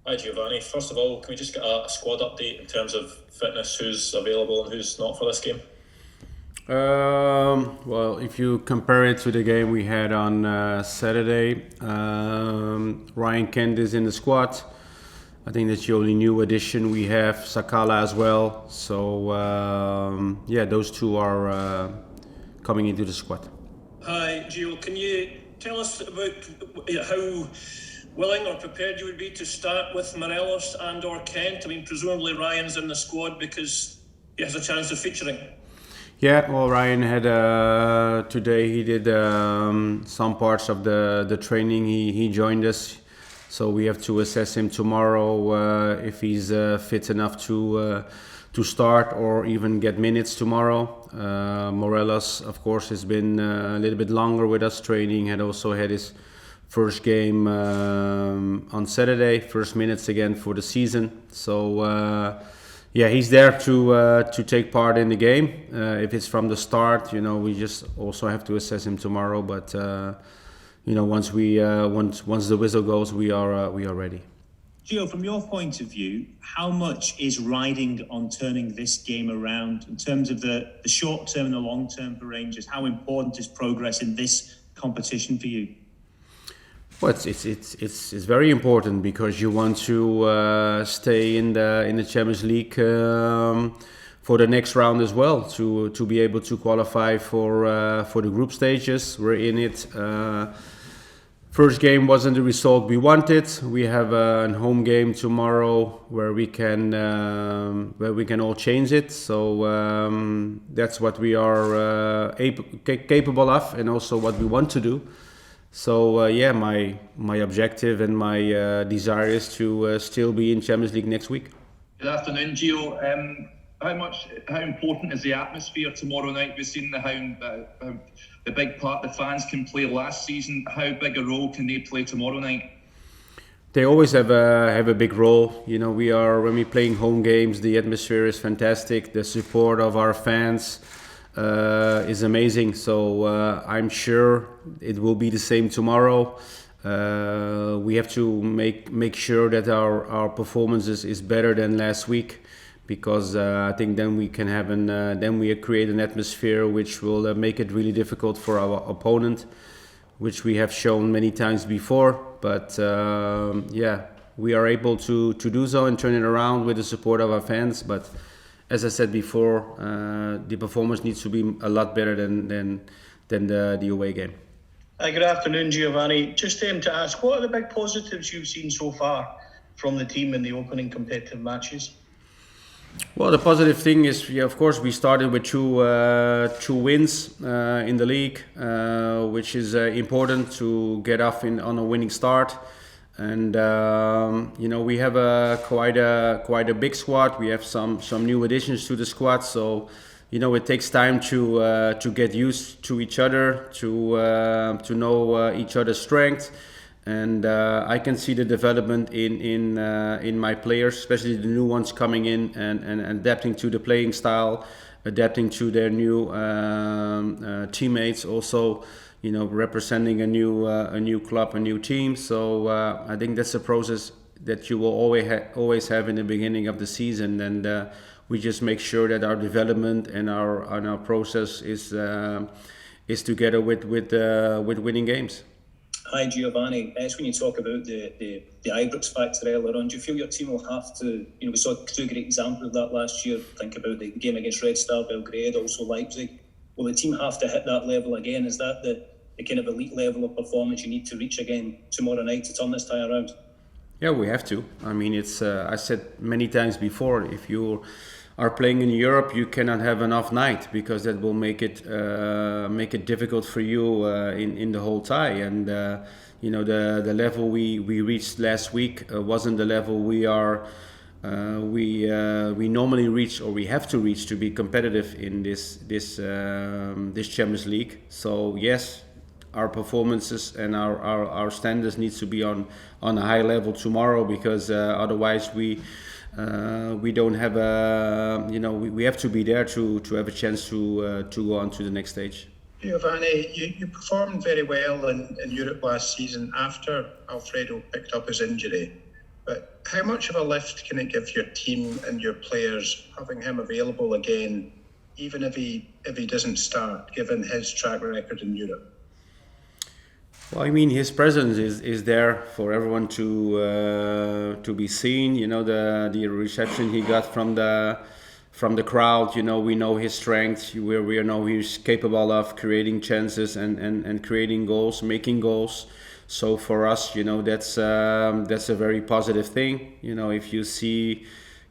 Hi Giovanni. First of all, can we just get a squad update in terms of fitness, who's available and who's not for this game? Well, if you compare it to the game we had on Saturday, Ryan Kent is in the squad. I think that's the only new addition we have. Sakala as well. So yeah, those two are coming into the squad. Hi, Gio. Can you tell us about how willing or prepared you would be to start with Morelos and or Kent? I mean, presumably Ryan's in the squad because he has a chance of featuring. Yeah, well, Ryan had today. He did some parts of the training. He joined us, so we have to assess him tomorrow if he's fit enough to start or even get minutes tomorrow. Morelos, of course, has been a little bit longer with us training. Had also had his first game on Saturday, first minutes again for the season. So. Yeah, he's there to take part in the game. If it's from the start, we just also have to assess him tomorrow. But once the whistle goes, we are ready. Gio, from your point of view, how much is riding on turning this game around in terms of the short term and the long term for Rangers? How important is progress in this competition for you? Well, it's very important because you want to stay in the Champions League for the next round as well to be able to qualify for the group stages. We're in it. First game wasn't the result we wanted. We have a home game tomorrow where we can all change it. So that's what we are capable of, and also what we want to do. So yeah, my objective and my desire is to still be in Champions League next week. Good afternoon, Gio. How important is the atmosphere tomorrow night? We've seen how the big part the fans can play last season. How big a role can they play tomorrow night? They always have a big role. When we're playing home games, the atmosphere is fantastic. The support of our fans is amazing. So I'm sure it will be the same tomorrow. We have to make sure that our performance is better than last week, because I think then we can have then we create an atmosphere which will make it really difficult for our opponent, which we have shown many times before. But yeah, we are able to do so and turn it around with the support of our fans. But as I said before, the performance needs to be a lot better than the away game. Good afternoon, Giovanni. Just to ask, what are the big positives you've seen so far from the team in the opening competitive matches? Well, the positive thing is, of course, we started with two wins in the league, which is important to get off on a winning start. And we have quite a big squad. We have some new additions to the squad, so it takes time to get used to each other, to know each other's strengths. And I can see the development in my players, especially the new ones coming in and adapting to the playing style, adapting to their new teammates. Also, representing a new club, a new team. So I think that's a process that you will always have in the beginning of the season, and we just make sure that our development and our process is together with winning games. Hi Giovanni, it's when you talk about the Ibrox factor earlier on, do you feel your team will have to, we saw two great examples of that last year, think about the game against Red Star Belgrade, also Leipzig. Will the team have to hit that level again? Is that the kind of elite level of performance you need to reach again tomorrow night to turn this tie around? Yeah, we have to. I mean, it's I said many times before, if you are playing in Europe, you cannot have an off night, because that will make it difficult for you in the whole tie. And the level we reached last week wasn't the level we normally reach, or we have to reach, to be competitive in this Champions League. So yes, our performances and our standards needs to be on a high level tomorrow, because otherwise we don't have we have to be there to have a chance to go on to the next stage. Giovanni, you performed very well in Europe last season after Alfredo picked up his injury. But how much of a lift can it give your team and your players having him available again, even if he doesn't start, given his track record in Europe? Well, I mean, his presence is there for everyone to be seen. You know, the reception he got from the crowd. You know, we know his strength. We know he's capable of creating chances and creating goals, making goals. So for us, you know, that's a very positive thing. You know, if you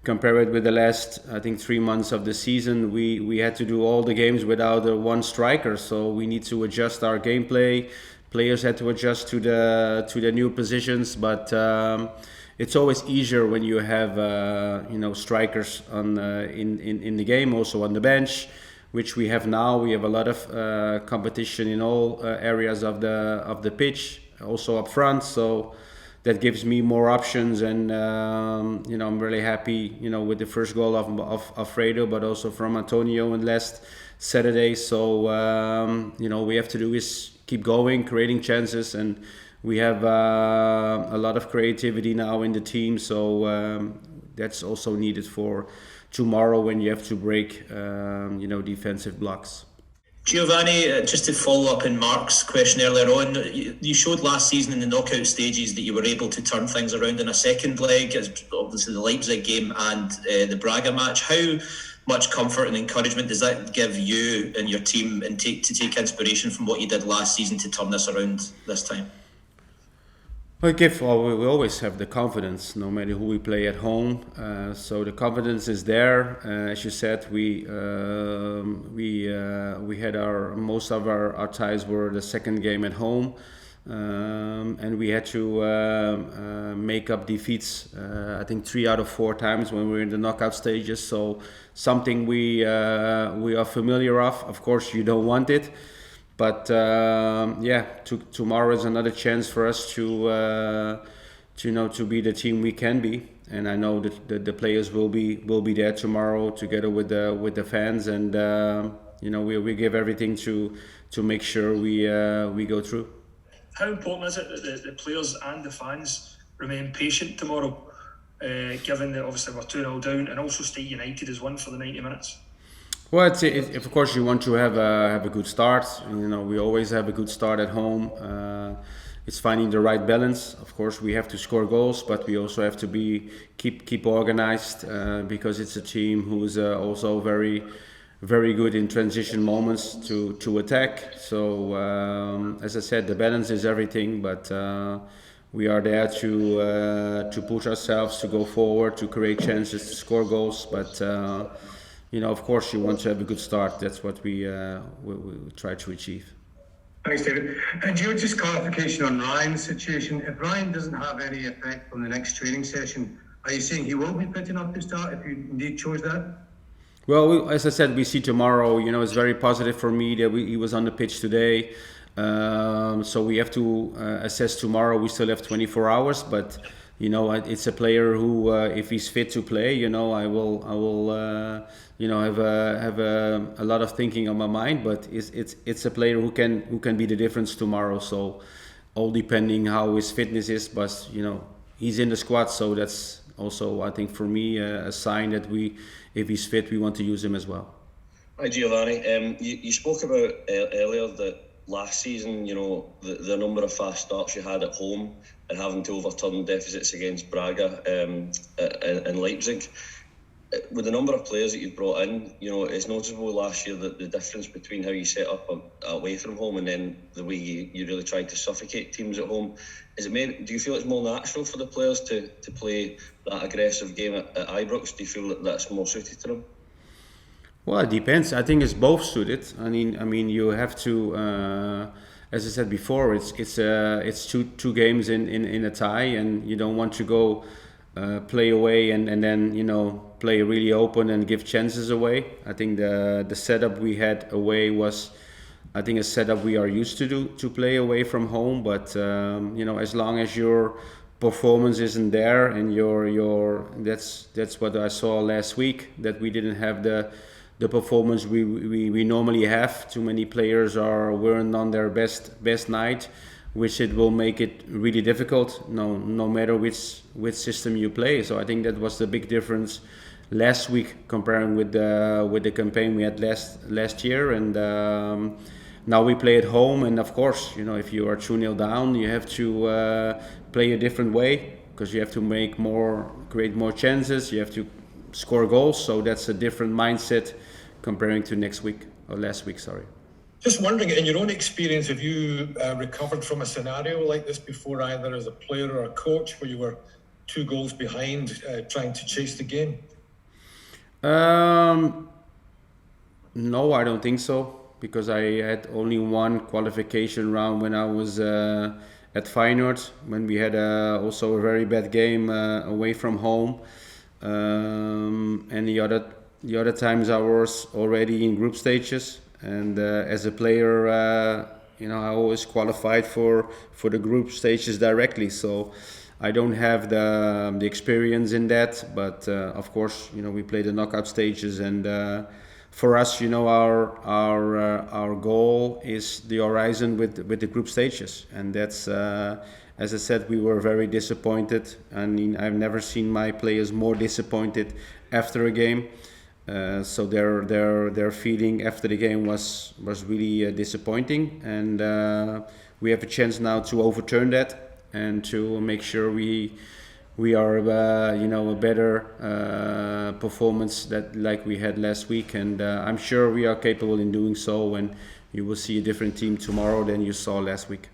compare it with the last, I think, 3 months of the season, we had to do all the games without one striker. So we need to adjust our gameplay. Players had to adjust to the new positions, but it's always easier when you have strikers in the game, also on the bench, which we have now. We have a lot of competition in all areas of the pitch, also up front. So that gives me more options, and I'm really happy with the first goal of Alfredo, but also from Antonio in last Saturday. So we have to do is keep going, creating chances, and we have a lot of creativity now in the team. So that's also needed for tomorrow when you have to break defensive blocks. Giovanni, just to follow up on Mark's question earlier on, you showed last season in the knockout stages that you were able to turn things around in a second leg, as obviously the Leipzig game and the Braga match. How much comfort and encouragement does that give you and your team, and to take inspiration from what you did last season to turn this around this time? We always have the confidence, no matter who we play at home. So the confidence is there. As you said, we had most of our ties were the second game at home, and we had to make up defeats. I think 3 out of 4 times when we were in the knockout stages. So something we are familiar of. Of course, you don't want it. But tomorrow is another chance for us to be the team we can be, and I know that the players will be there tomorrow together with the fans, and we give everything to make sure we go through. How important is it that the players and the fans remain patient tomorrow, given that obviously we're 2-0 down, and also stay united as one for the 90 minutes? Well, of course you want to have a good start. We always have a good start at home. It's finding the right balance. Of course, we have to score goals, but we also have to keep organized because it's a team who is also very, very good in transition moments to attack. So as I said, the balance is everything. But we are there to push ourselves, to go forward, to create chances, to score goals. But of course, you want to have a good start. That's what we try to achieve. Thanks, David. And just clarification on Ryan's situation. If Ryan doesn't have any effect on the next training session, are you saying he will be fit enough to start if you indeed chose that? Well, as I said, we see tomorrow. It's very positive for me that he was on the pitch today. So we have to assess tomorrow. We still have 24 hours, but it's a player who, if he's fit to play, I will have a lot of thinking on my mind. But it's a player who can be the difference tomorrow. So all depending how his fitness is, but he's in the squad, so that's also, I think, for me a sign that if he's fit, we want to use him as well. Hi Giovanni, you spoke about earlier that last season, the number of fast starts you had at home and having to overturn deficits against Braga and Leipzig. With the number of players that you've brought in, it's noticeable last year that the difference between how you set up away from home and then the way you really tried to suffocate teams at home. Do you feel it's more natural for the players to play that aggressive game at Ibrox? Do you feel that that's more suited to them? Well, it depends. I think it's both suited. I mean, you have to, as I said before, it's two games in a tie, and you don't want to go play away and then play really open and give chances away. I think the setup we had away was, I think, a setup we are used to do, to play away from home. But as long as your performance isn't there and that's what I saw last week, that we didn't have the performance we normally have. Too many players weren't on their best night. which it will make it really difficult. No matter which system you play. So I think that was the big difference last week comparing with the campaign we had last year, and now we play at home, and of course, if you are 2-0 down, you have to play a different way, because you have to create more chances, you have to score goals. So that's a different mindset comparing to last week. Sorry. Just wondering, in your own experience, have you recovered from a scenario like this before, either as a player or a coach, where you were 2 goals behind, trying to chase the game? No, I don't think so, because I had only one qualification round when I was at Feyenoord, when we had also a very bad game away from home, and the other times I was already in group stages, and as a player, I always qualified for the group stages directly. So I don't have the experience in that, but of course, we play the knockout stages, and for us, our goal is the horizon with the group stages, and that's as I said, we were very disappointed. I mean, I've never seen my players more disappointed after a game. So their feeling after the game was really disappointing, and we have a chance now to overturn that and to make sure we are a better performance that like we had last week, and I'm sure we are capable in doing so, and you will see a different team tomorrow than you saw last week.